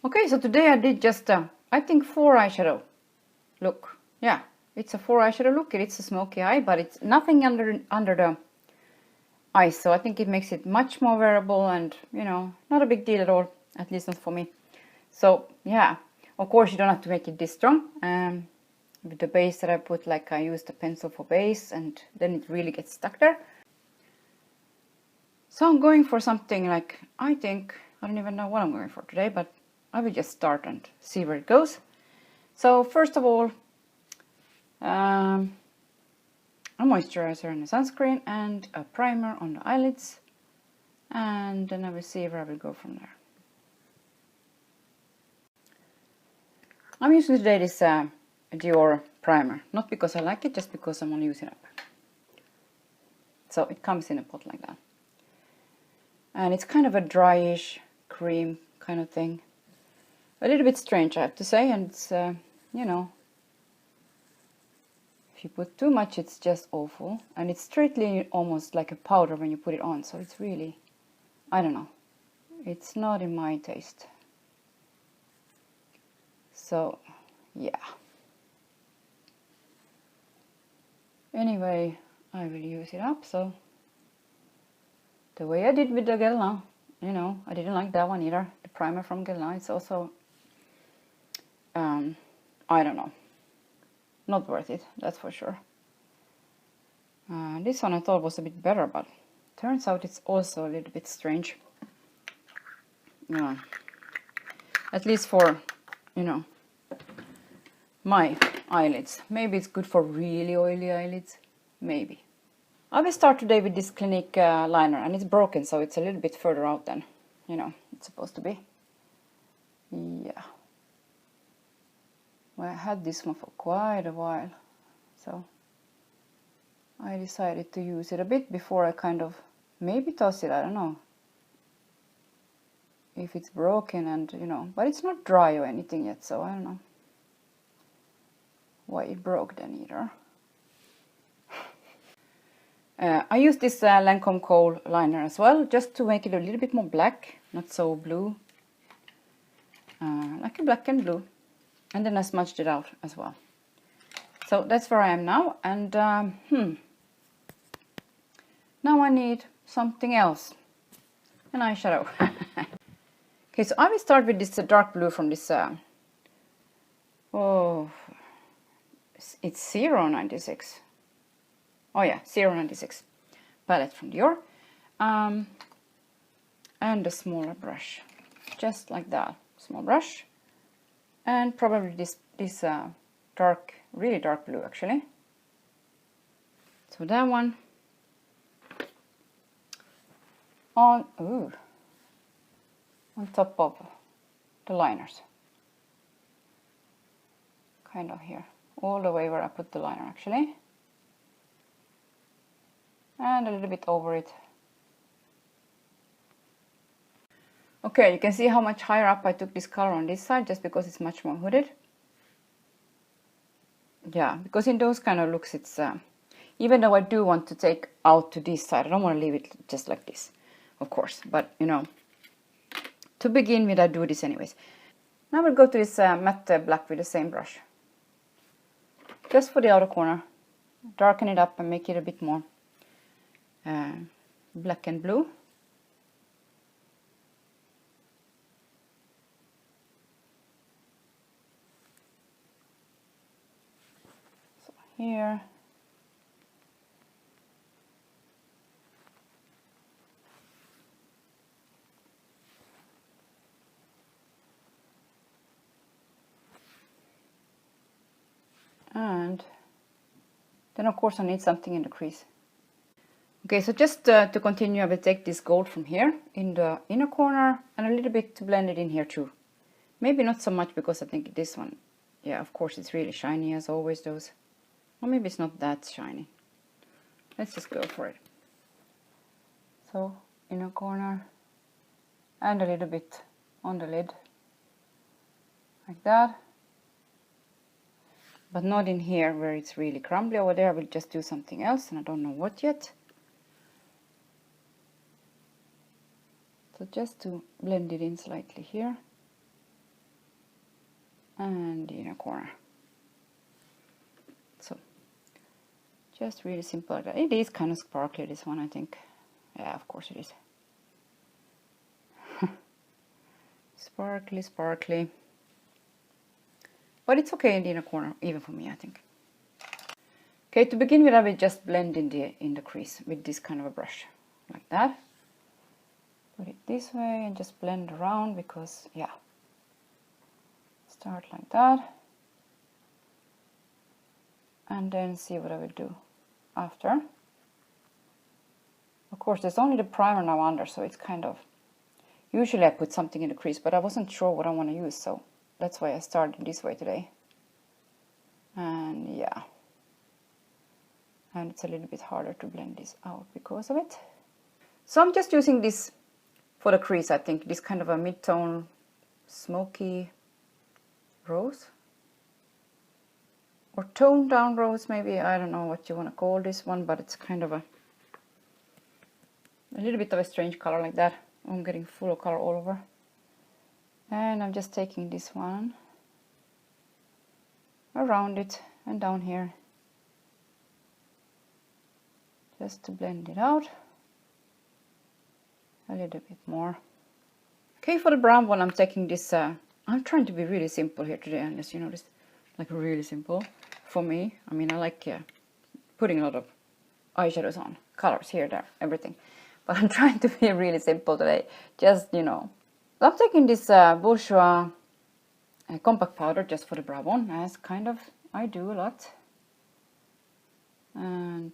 Okay, so today I did just, I think 4 eyeshadow look. Yeah, it's a 4 eyeshadow look. It's a smoky eye, but it's nothing under the eyes. So I think it makes it much more wearable and, you know, not a big deal at all. At least not for me. So, yeah. Of course, you don't have to make it this strong. With the base that I put, like I used a pencil for base and then it really gets stuck there. So I'm going for something like, I think, I don't even know what I'm going for today, but I will just start and see where it goes. So first of all, a moisturizer and a sunscreen and a primer on the eyelids. And then I will see where I will go from there. I'm using today this Dior primer, not because I like it, just because I'm only using it up. So it comes in a pot like that. And it's kind of a dryish cream kind of thing. A little bit strange, I have to say, and it's, you know, if you put too much, it's just awful. And it's straightly almost like a powder when you put it on, so it's really, I don't know. It's not in my taste. So, yeah. Anyway, I will use it up, so the way I did with the Guerlain, you know, I didn't like that one either. The primer from Guerlain, it's also, I don't know, not worth it, that's for sure. This one I thought was a bit better, but turns out it's also a little bit strange. At least for, you know, my eyelids. Maybe it's good for really oily eyelids, maybe. I will start today with this Clinique liner, and it's broken, so it's a little bit further out than, you know, it's supposed to be. Yeah. Well, I had this one for quite a while, so I decided to use it a bit before I kind of maybe toss it, I don't know. If it's broken and, you know, but it's not dry or anything yet, so I don't know why it broke then either. I use this Lancome Kohl liner as well, just to make it a little bit more black, not so blue. Like a black and blue. And then I smudged it out as well. So that's where I am now, and now I need something else. An eyeshadow. Okay, so I will start with this dark blue from this, it's 096. Oh yeah, 096 palette from Dior. And a smaller brush, just like that, small brush. And probably this dark, really dark blue actually. So that one on top of the liners. Kind of here, all the way where I put the liner actually. And a little bit over it. Okay, you can see how much higher up I took this color on this side, just because it's much more hooded. Yeah, because in those kind of looks, it's even though I do want to take out to this side, I don't want to leave it just like this, of course. But you know, to begin with, I do this anyways. Now we'll go to this matte black with the same brush, just for the outer corner, darken it up and make it a bit more black and blue. So here. And then of course I need something in the crease. Okay, so just to continue, I will take this gold from here in the inner corner and a little bit to blend it in here too. Maybe not so much, because I think this one, yeah, of course it's really shiny as always those. Or maybe it's not that shiny. Let's just go for it. So inner corner and a little bit on the lid, like that. But not in here where it's really crumbly. Over there I will just do something else, and I don't know what yet. So just to blend it in slightly here. and the inner corner. So just really simple like that. It is kind of sparkly, this one, I think. Yeah, of course it is. Sparkly, sparkly. But it's okay in the inner corner, even for me, I think. Okay, to begin with, I will just blend in the crease with this kind of a brush, like that. Put it this way and just blend around because, yeah. Start like that. And then see what I will do after. Of course, there's only the primer now under, so it's kind of... Usually I put something in the crease, but I wasn't sure what I want to use, so that's why I started this way today. And yeah. And it's a little bit harder to blend this out because of it. So I'm just using this for the crease, I think. This kind of a mid-tone smoky rose. Or toned down rose, maybe. I don't know what you want to call this one, but it's kind of a little bit of a strange color like that. I'm getting full of color all over. And I'm just taking this one around it and down here. Just to blend it out a little bit more. Okay, for the brown one, I'm taking this, I'm trying to be really simple here today, unless you noticed, like really simple for me. I mean, I like putting a lot of eyeshadows on, colors here, there, everything. But I'm trying to be really simple today, just, you know. I'm taking this Bourjois compact powder just for the brow one, as kind of I do a lot. And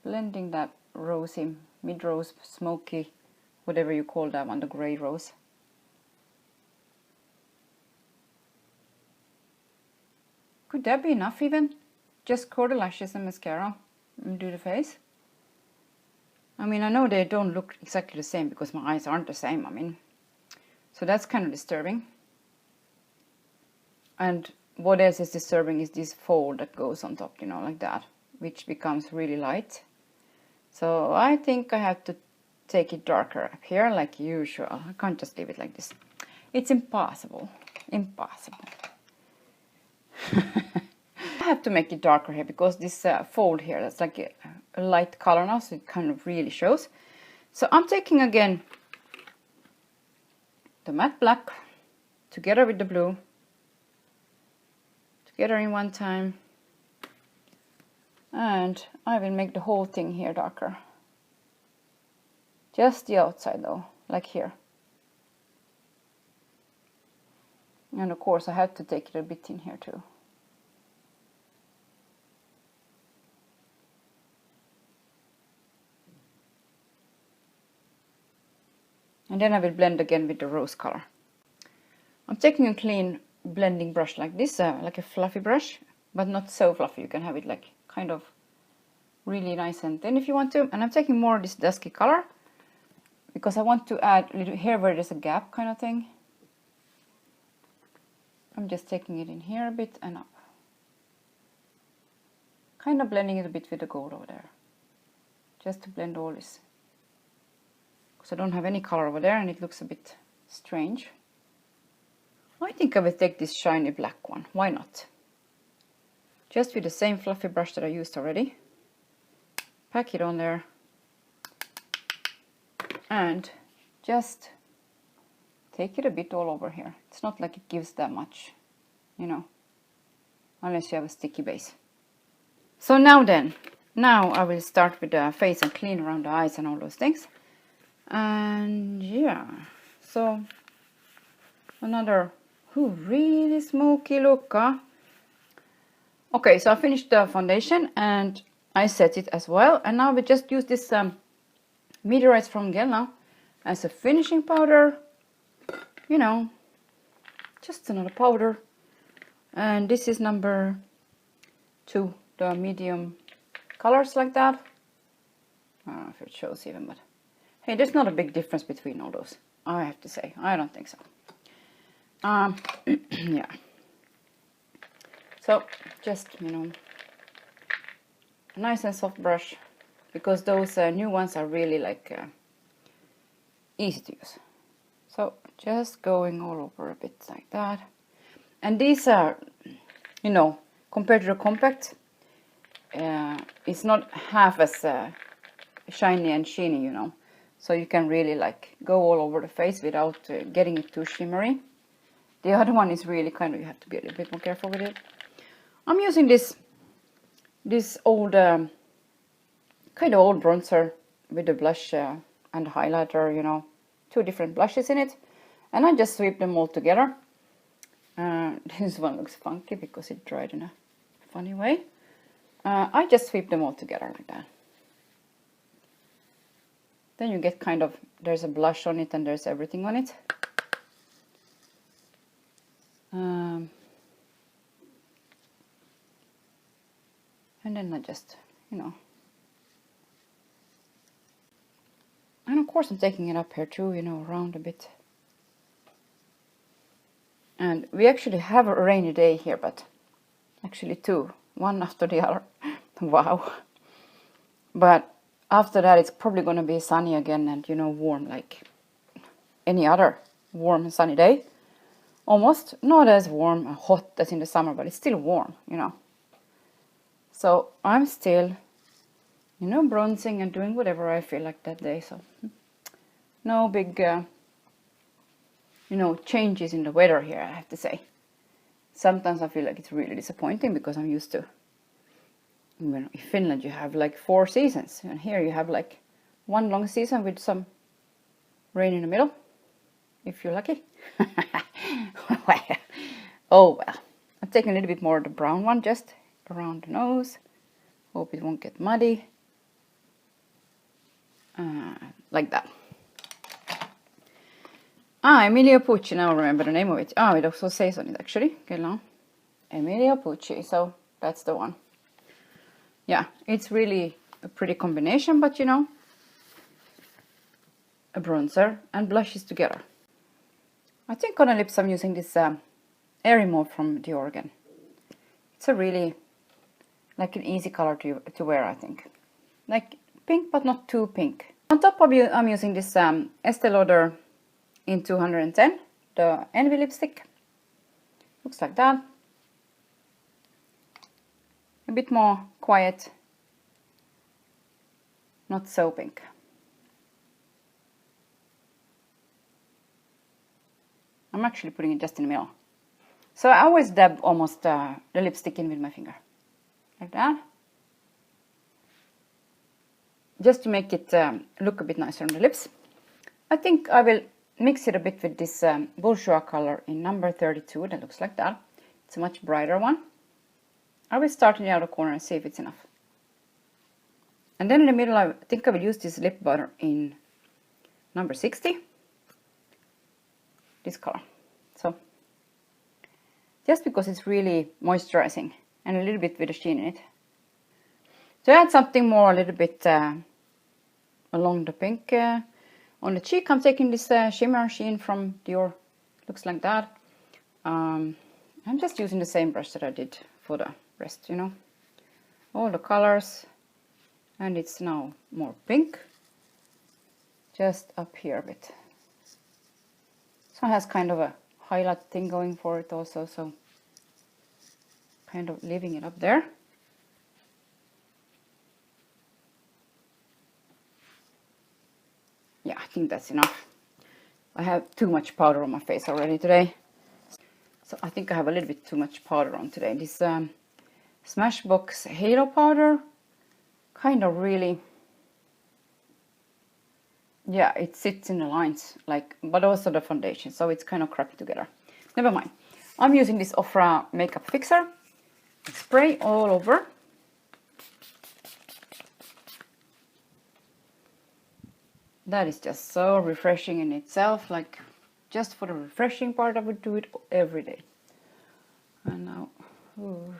blending that rosy, mid-rose, smoky, whatever you call that one, the grey rose. Could that be enough even? Just curl the lashes and mascara and do the face. I mean, I know they don't look exactly the same because my eyes aren't the same, I mean. So that's kind of disturbing. And what else is disturbing is this fold that goes on top, you know, like that, which becomes really light. So I think I have to take it darker up here like usual. I can't just leave it like this. It's impossible. Impossible. I have to make it darker here because this fold here, that's like a light color now, so it kind of really shows. So I'm taking again the matte black together with the blue, together in one time. And I will make the whole thing here darker. Just the outside though, like here. And of course I have to take it a bit in here too. And then I will blend again with the rose color. I'm taking a clean blending brush like this, like a fluffy brush, but not so fluffy. You can have it like kind of really nice and thin if you want to. And I'm taking more of this dusky color because I want to add a little here where there's a gap kind of thing. I'm just taking it in here a bit and up. Kind of blending it a bit with the gold over there. Just to blend all this. Because I don't have any color over there and it looks a bit strange. I think I will take this shiny black one. Why not? Just with the same fluffy brush that I used already. Pack it on there. And just take it a bit all over here. It's not like it gives that much, you know, unless you have a sticky base. So now then, now I will start with the face and clean around the eyes and all those things. And yeah, so another really smoky look, huh? Okay, so I finished the foundation and I set it as well. And now we just use this meteorites from Gel as a finishing powder. You know, just another powder. And this is number 2, the medium colors like that. I don't know if it shows even, but hey, there's not a big difference between all those, I have to say. I don't think so. Yeah. So just, you know, a nice and soft brush, because those new ones are really like easy to use. So just going all over a bit like that. And these are, you know, compared to the compact, it's not half as shiny and sheeny, you know. So you can really like go all over the face without getting it too shimmery. The other one is really kind of, you have to be a little bit more careful with it. I'm using this old, kind of old bronzer with the blush and highlighter, you know, 2 different blushes in it. And I just sweep them all together. This one looks funky because it dried in a funny way. I just sweep them all together like that. Then you get kind of, there's a blush on it and there's everything on it. And then I just, you know. And of course I'm taking it up here too, you know, around a bit. And we actually have a rainy day here, but actually 2, one after the other. Wow. But after that it's probably going to be sunny again and, you know, warm like any other warm and sunny day. Almost not as warm and hot as in the summer, but it's still warm, you know. So I'm still, you know, bronzing and doing whatever I feel like that day. So no big, you know, changes in the weather here, I have to say. Sometimes I feel like it's really disappointing because I'm used to, you know, in Finland you have like 4 seasons. And here you have like 1 long season with some rain in the middle, if you're lucky. Oh well. I'm taking a little bit more of the brown one just around the nose. Hope it won't get muddy. Like that. Emilio Pucci, now I remember the name of it. It also says on it actually. Emilio Pucci, so that's the one. Yeah, it's really a pretty combination, but you know, a bronzer and blushes together. I think on the lips I'm using this Airy Mauve from Dior again. It's a really, like an easy color to wear, I think. Like pink, but not too pink. On top of you, I'm using this Estee Lauder in 210, the Envy lipstick. Looks like that. A bit more quiet, not so pink. I'm actually putting it just in the middle. So I always dab almost the lipstick in with my finger. Like that. Just to make it look a bit nicer on the lips. I think I will mix it a bit with this Bourjois color in number 32. That looks like that. It's a much brighter one. I will start in the outer corner and see if it's enough. And then in the middle, I think I will use this lip butter in number 60. This color. So, just because it's really moisturizing and a little bit with a sheen in it. To add something more, a little bit along the pink on the cheek, I'm taking this shimmer sheen from Dior. Looks like that. I'm just using the same brush that I did for the rest, you know. All the colors. And it's now more pink. Just up here a bit. So it has kind of a highlight thing going for it also, so kind of leaving it up there. Yeah, I think that's enough. I have too much powder on my face already today. So I think I have a little bit too much powder on today. This Smashbox Halo powder, kind of really, yeah, it sits in the lines, like, but also the foundation, so it's kind of crappy together. Never mind. I'm using this Ofra Makeup Fixer. Spray all over. That is just so refreshing in itself, like, just for the refreshing part, I would do it every day. And now, ooh.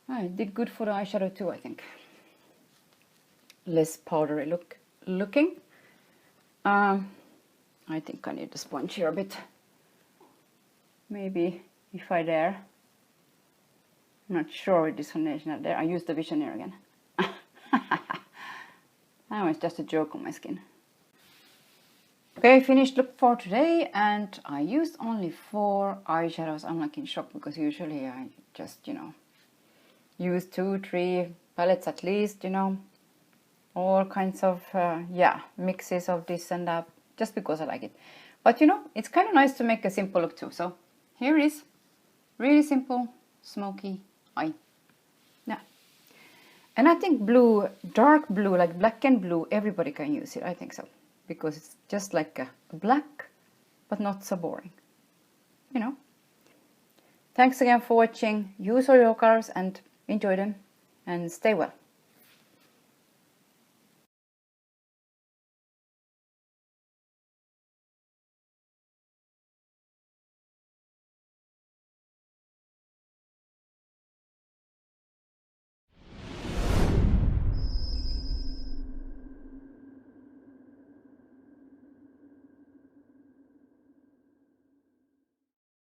It did good for the eyeshadow too, I think. Less powdery looking. I think I need the sponge here a bit. Maybe if I dare. I'm not sure with this foundation out there. I used the Visionaire again. That was just a joke on my skin. Okay, finished look for today, and I used only 4 eyeshadows. I'm like in shock because usually I just, use 2-3 palettes at least, all kinds of, mixes of this and that, just because I like it. But it's kind of nice to make a simple look too. So here is really simple, smoky eye. Yeah. And I think blue, dark blue, like black and blue, everybody can use it. I think so. Because it's just like a black, but not so boring. Thanks again for watching. Use all your colors and enjoy them. And stay well.